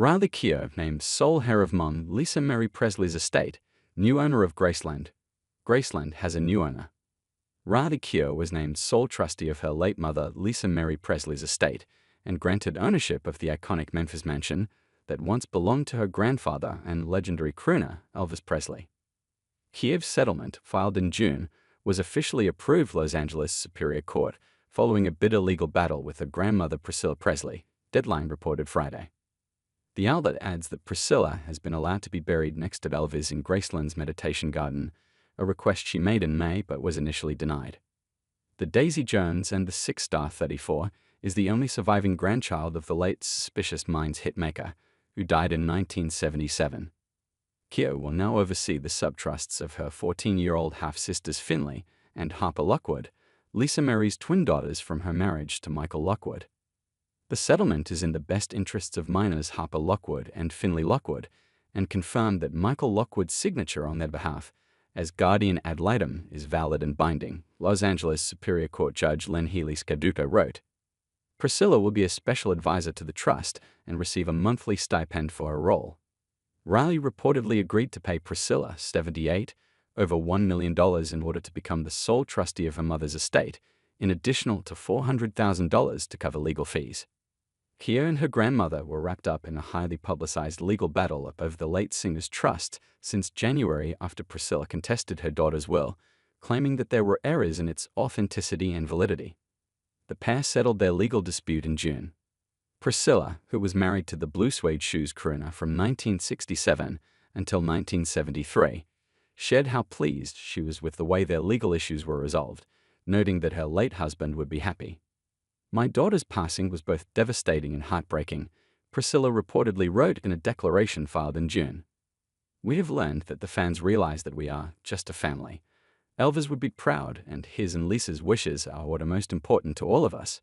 Riley Keough named sole heir of Mom Lisa Marie Presley's estate, new owner of Graceland. Graceland has a new owner. Riley Keough was named sole trustee of her late mother Lisa Marie Presley's estate and granted ownership of the iconic Memphis mansion that once belonged to her grandfather and legendary crooner Elvis Presley. Keough's settlement, filed in June, was officially approved Los Angeles Superior Court following a bitter legal battle with her grandmother Priscilla Presley, Deadline reported Friday. The outlet adds that Priscilla has been allowed to be buried next to Elvis in Graceland's meditation garden, a request she made in May but was initially denied. The Daisy Jones and the Six-Star 34 is the only surviving grandchild of the late Suspicious Minds hitmaker, who died in 1977. Keough will now oversee the subtrusts of her 14-year-old half-sisters Finley and Harper Lockwood, Lisa Marie's twin daughters from her marriage to Michael Lockwood. The settlement is in the best interests of minors Harper Lockwood and Finley Lockwood, and confirmed that Michael Lockwood's signature on their behalf as guardian ad litem is valid and binding, Los Angeles Superior Court Judge Len Healy Scaduca wrote. Priscilla will be a special advisor to the trust and receive a monthly stipend for her role. Riley reportedly agreed to pay Priscilla, 78, over $1 million in order to become the sole trustee of her mother's estate, in addition to $400,000 to cover legal fees. Keough and her grandmother were wrapped up in a highly publicized legal battle over the late singer's trust since January after Priscilla contested her daughter's will, claiming that there were errors in its authenticity and validity. The pair settled their legal dispute in June. Priscilla, who was married to the Blue Suede Shoes crooner from 1967 until 1973, shared how pleased she was with the way their legal issues were resolved, noting that her late husband would be happy. "My daughter's passing was both devastating and heartbreaking," Priscilla reportedly wrote in a declaration filed in June. "We have learned that the fans realize that we are just a family. Elvis would be proud, and his and Lisa's wishes are what are most important to all of us."